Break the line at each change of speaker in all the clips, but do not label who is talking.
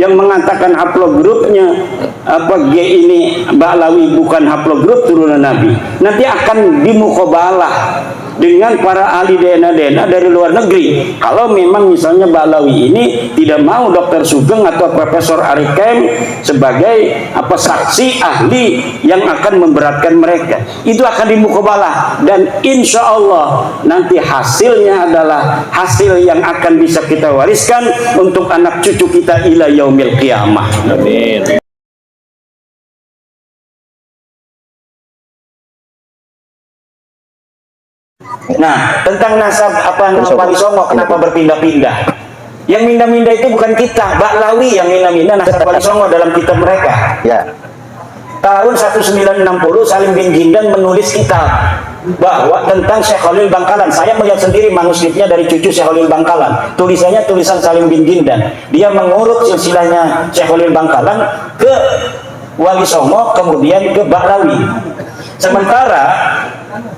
yang mengatakan haplogrupnya G ini Ba'lawi bukan haplogrup turunan Nabi, nanti akan dimukobalah dengan para ahli DNA dari luar negeri. Kalau memang misalnya Ba'lawi ini tidak mau Dr. Sugeng atau Profesor Arikem sebagai saksi ahli yang akan memberatkan mereka, itu akan dimukobalah, dan insya Allah nanti hasilnya adalah hasil yang akan bisa kita wariskan untuk anak cucu kita ila yaumil qiyamah. Amin. Nah, tentang nasab Wali Songo kenapa berpindah-pindah? Yang mindah-mindah itu bukan kita, Ba'lawi yang mindah-mindah nasab Wali Songo dalam kitab mereka. Ya. Tahun 1960 Salim bin Jindan menulis kitab bahwa tentang Syekh Khalil Bangkalan. Saya melihat sendiri manuskripnya dari cucu Syekh Khalil Bangkalan. Tulisannya tulisan Salim bin Jindan. Dia mengurut silsilahnya Syekh Khalil Bangkalan ke Wali Songo, kemudian ke Ba'lawi. Sementara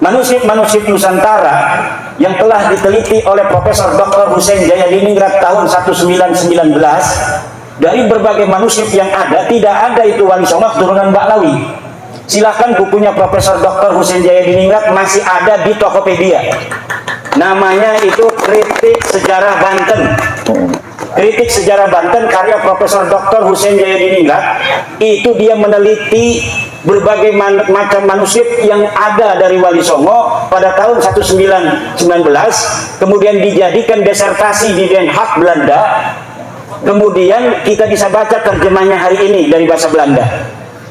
manuskrip Nusantara yang telah diteliti oleh Profesor Dr. Hussein Jayadiningrat tahun 1919, dari berbagai manuskrip yang ada, tidak ada itu Wali Songo keturunan Ba'lawi. Silahkan bukunya Profesor Dr. Hussein Jayadiningrat masih ada di Tokopedia. Namanya itu Kritik Sejarah Banten. Kritik Sejarah Banten karya Profesor Dr. Hussein Jayadiningrat. Itu dia meneliti berbagai macam manuskrip yang ada dari Wali Songo pada tahun 1919, kemudian dijadikan disertasi di Den Haag, Belanda. Kemudian kita bisa baca terjemahnya hari ini dari bahasa Belanda.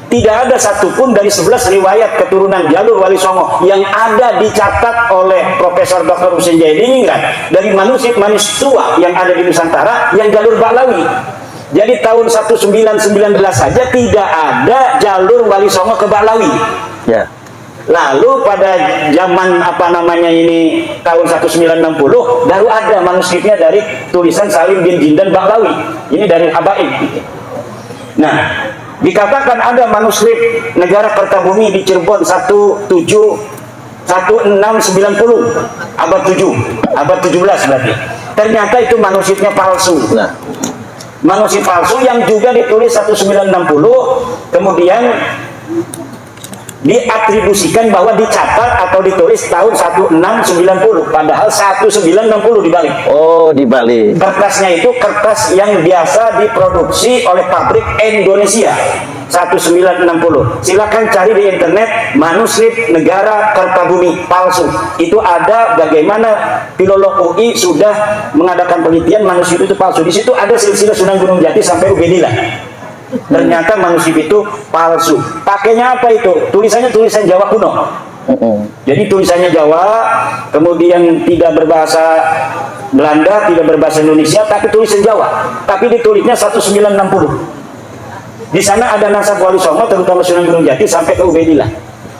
Tidak ada satupun dari 11 riwayat keturunan jalur Wali Songo yang ada dicatat oleh Profesor Dr. Hussein Jayadiningrat dari manuskrip-manuskrip tua yang ada di Nusantara yang jalur Ba'lawi. Jadi tahun 1919 saja tidak ada jalur Wali Songo ke Ba'lawi. Ya. Lalu pada zaman tahun 1960 baru ada manuskripnya dari tulisan Salim bin Jindan Ba'lawi. Ini dari Habaib. Nah, dikatakan ada manuskrip Negara Kertabumi di Cirebon 1690 abad 17 berarti. Ternyata itu manuskripnya palsu. Nah, manuskrip palsu yang juga ditulis 1960 kemudian diatribusikan bahwa dicatat atau ditulis tahun 1690, padahal 1960 dibalik. Oh, dibalik. Kertasnya itu kertas yang biasa diproduksi oleh pabrik Indonesia 1960. Silakan cari di internet manuskrip Negara Kertabumi palsu. Itu ada bagaimana filolog UI sudah mengadakan penelitian manuskrip itu palsu. Di situ ada silsilah Sunan Gunung Jati sampai Ubedillah. Ternyata manuskrip itu palsu. Pakainya apa itu? Tulisannya tulisan Jawa kuno. Jadi tulisannya Jawa, kemudian tidak berbahasa Belanda, tidak berbahasa Indonesia, tapi tulisan Jawa. Tapi ditulisnya 1960. Di sana ada nasab Wali Songo, terutama Sunan Gunung Jati sampai ke Ubedillah.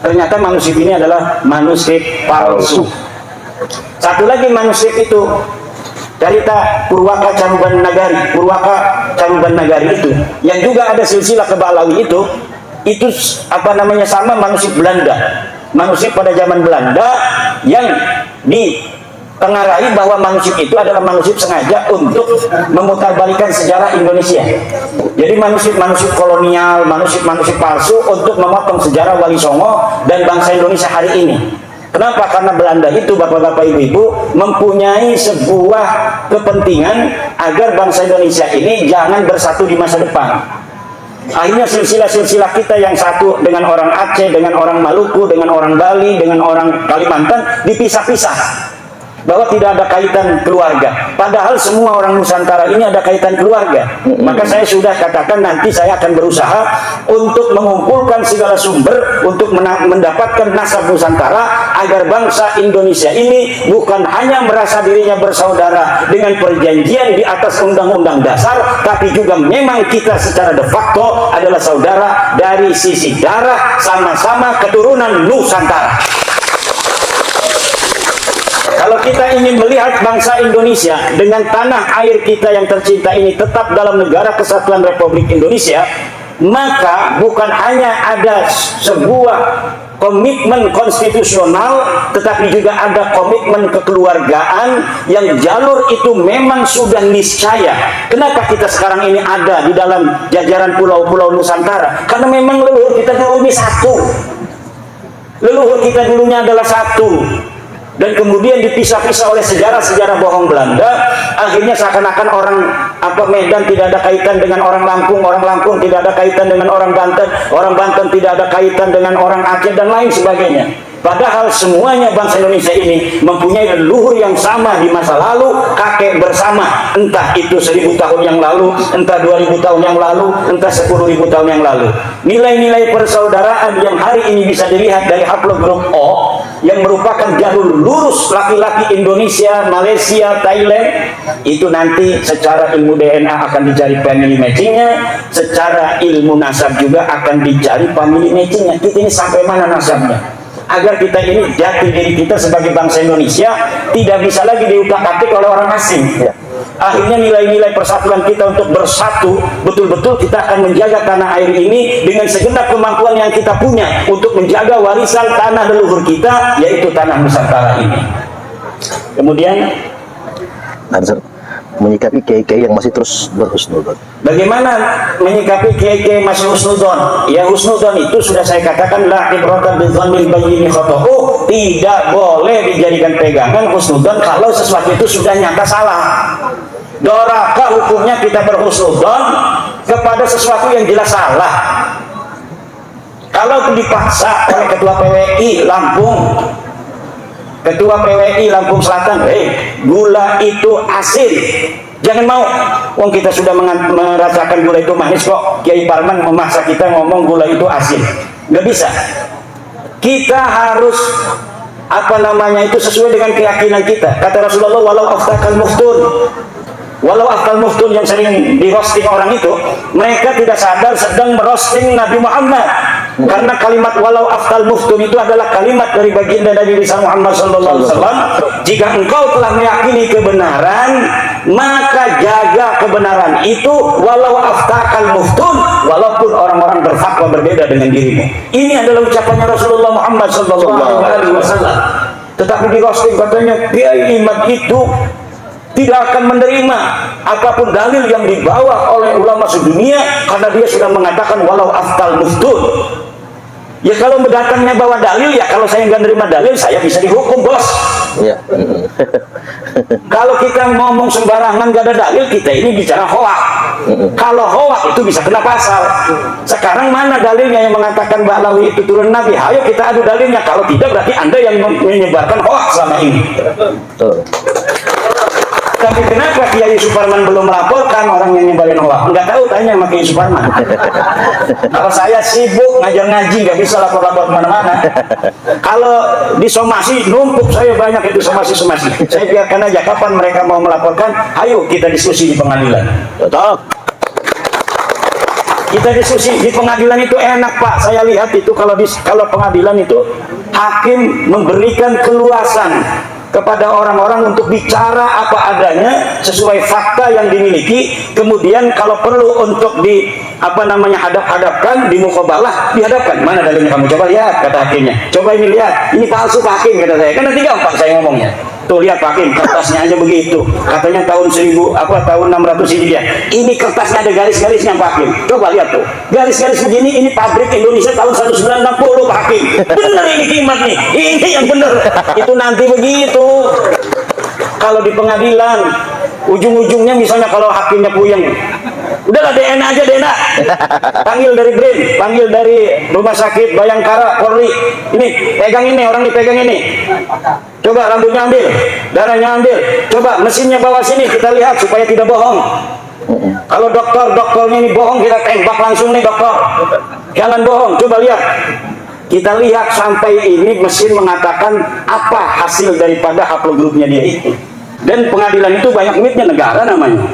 Ternyata manuskrip ini adalah manuskrip palsu. Satu lagi manuskrip itu Carita Purwaka Caruban Nagari itu yang juga ada silsilah ke Ba'lawi itu sama manuskrip Belanda, manuskrip pada zaman Belanda yang ditengarai bahwa manuskrip itu adalah manuskrip sengaja untuk memutarbalikan sejarah Indonesia. Jadi manuskrip kolonial, manuskrip palsu untuk memotong sejarah Wali Songo dan bangsa Indonesia hari ini. Kenapa? Karena Belanda itu, bapak-bapak, ibu-ibu, mempunyai sebuah kepentingan agar bangsa Indonesia ini jangan bersatu di masa depan. Akhirnya silsilah-silsilah kita yang satu dengan orang Aceh, dengan orang Maluku, dengan orang Bali, dengan orang Kalimantan dipisah-pisah. Bahwa tidak ada kaitan keluarga. Padahal semua orang Nusantara ini ada kaitan keluarga. Maka saya sudah katakan nanti saya akan berusaha untuk mengumpulkan segala sumber untuk mendapatkan nasab Nusantara agar bangsa Indonesia ini bukan hanya merasa dirinya bersaudara dengan perjanjian di atas undang-undang dasar, tapi juga memang kita secara de facto adalah saudara dari sisi darah, sama-sama keturunan Nusantara. Kalau kita ingin melihat bangsa Indonesia dengan tanah air kita yang tercinta ini tetap dalam negara kesatuan Republik Indonesia, maka bukan hanya ada sebuah komitmen konstitusional, tetapi juga ada komitmen kekeluargaan yang jalur itu memang sudah niscaya. Kenapa kita sekarang ini ada di dalam jajaran pulau-pulau Nusantara? Karena memang leluhur kita dulu ini satu. Leluhur kita dulunya adalah satu. Dan kemudian dipisah-pisah oleh sejarah-sejarah bohong Belanda. Akhirnya seakan-akan orang Medan tidak ada kaitan dengan orang Lampung tidak ada kaitan dengan orang Banten tidak ada kaitan dengan orang Aceh dan lain sebagainya. Padahal semuanya bangsa Indonesia ini mempunyai leluhur yang sama di masa lalu, kakek bersama, entah itu 1000 tahun yang lalu, entah 2000 tahun yang lalu, entah 10.000 tahun yang lalu. Nilai-nilai persaudaraan yang hari ini bisa dilihat dari haplogrup O, yang merupakan jalur lurus laki-laki Indonesia, Malaysia, Thailand, itu nanti secara ilmu DNA akan dicari family matchingnya, secara ilmu nasab juga akan dicari family matchingnya. Kita ini sampai mana nasabnya? Agar kita ini, jati diri kita sebagai bangsa Indonesia tidak bisa lagi diutak-atik oleh orang asing. Akhirnya nilai-nilai persatuan kita untuk bersatu, betul-betul kita akan menjaga tanah air ini dengan segenap kemampuan yang kita punya untuk menjaga warisan tanah leluhur kita, yaitu tanah Nusantara ini. Kemudian
menyikapi kiai-kiai yang masih terus berhusnudon.
Bagaimana menyikapi kiai-kiai masih husnudon? Ya, husnudon itu sudah saya katakan, la ibrata bidzannil bayyin khata'u, tidak boleh dijadikan pegangan husnudon kalau sesuatu itu sudah nyata salah. Dorakah hukumnya kita berhusnudon kepada sesuatu yang jelas salah? Kalau dipaksa oleh ketua PWI Lampung, Ketua PWI Lampung Selatan, gula itu asin, jangan mau. Wong kita sudah merasakan gula itu manis kok. Kiai Parman memaksa kita ngomong gula itu asin, nggak bisa. Kita harus itu sesuai dengan keyakinan kita. Kata Rasulullah, walau aftakal muftun, walau aftal muftun yang sering di roasting orang itu, mereka tidak sadar sedang merosting Nabi Muhammad. Karena kalimat walau aftal muftun itu adalah kalimat dari baginda Nabi Muhammad SAW. Jika engkau telah meyakini kebenaran, maka jaga kebenaran itu walau aftakal muftun, walaupun orang-orang berfatwa berbeda dengan dirimu. Ini adalah ucapannya Rasulullah Muhammad SAW. Tetapi di roasting katanya Kiai Imad itu tidak akan menerima apapun dalil yang dibawa oleh ulama sedunia karena dia sudah mengatakan walau aftal muftun. Ya kalau mendatangnya bawa dalil, ya kalau saya nggak nerima dalil, saya bisa dihukum, bos. Ya. Kalau kita ngomong sembarangan nggak ada dalil, kita ini bicara hoak. Kalau hoak itu bisa kena pasal. Sekarang mana dalilnya yang mengatakan Ba'lawi itu turun Nabi? Ayo kita adu dalilnya. Kalau tidak, berarti Anda yang menyebarkan hoak selama ini. Tapi kenapa Kiai Suparman belum melaporkan orang yang nyebarin hoak? Nggak tahu, tanya sama Kiai Suparman. Kalau saya sibuk ngajar ngaji, nggak bisa lapor-lapor kemana-mana. Kalau di somasi numpuk saya banyak itu somasi. Saya biarkan aja, kapan mereka mau melaporkan, ayo kita diskusi di pengadilan. Betul. Kita diskusi di pengadilan itu enak, Pak. Saya lihat itu kalau pengadilan itu hakim memberikan keluasan kepada orang-orang untuk bicara apa adanya sesuai fakta yang dimiliki. Kemudian kalau perlu untuk hadap-hadapkan, di muqabalah dihadapkan. Mana dalilnya kamu? Coba lihat, kata hakimnya. Coba ini lihat, ini palsu Pak Hakim, kata saya. Kan nanti gampang saya ngomongnya. Tuh lihat Pak Hakim, kertasnya aja begitu. Katanya tahun 600 Hijriah. Ini kertasnya ada garis-garisnya Pak Hakim. Coba lihat tuh. Garis-garis begini, ini pabrik Indonesia tahun 1960 Pak Hakim. Bener ini kimat nih. Ini yang bener. Itu nanti begitu. Kalau di pengadilan, ujung-ujungnya misalnya kalau hakimnya puyeng, udahlah DNA aja, DNA. Panggil dari BRIN, panggil dari Rumah Sakit Bayangkara, Polri. Ini, pegang ini, orang dipegang ini. Coba rambutnya ambil, darahnya ambil. Coba mesinnya bawa sini, kita lihat supaya tidak bohong. Kalau dokternya ini bohong, kita tembak langsung nih dokter. Jangan bohong, coba lihat. Kita lihat sampai ini mesin mengatakan apa hasil daripada haplogrupnya dia itu. Dan pengadilan itu banyak duitnya, negara namanya.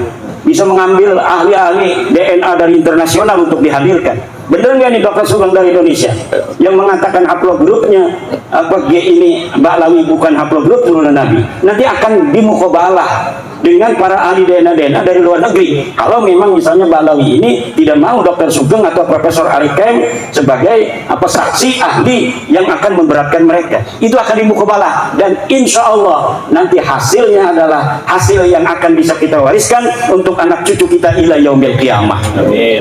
Bisa mengambil ahli-ahli DNA dari internasional untuk dihadirkan. Bener nggak nih Dr. Sugeng dari Indonesia yang mengatakan haplogrupnya G ini Ba'lawi bukan haplogrup turunan Nabi, nanti akan dimukobalah dengan para ahli DNA dari luar negeri. Kalau memang misalnya Ba'lawi ini tidak mau Dr. Sugeng atau Profesor Arikem sebagai saksi ahli yang akan memberatkan mereka, itu akan dimukobalah, dan insya Allah nanti hasilnya adalah hasil yang akan bisa kita wariskan untuk anak cucu kita ila yaumil qiyamah. Amin.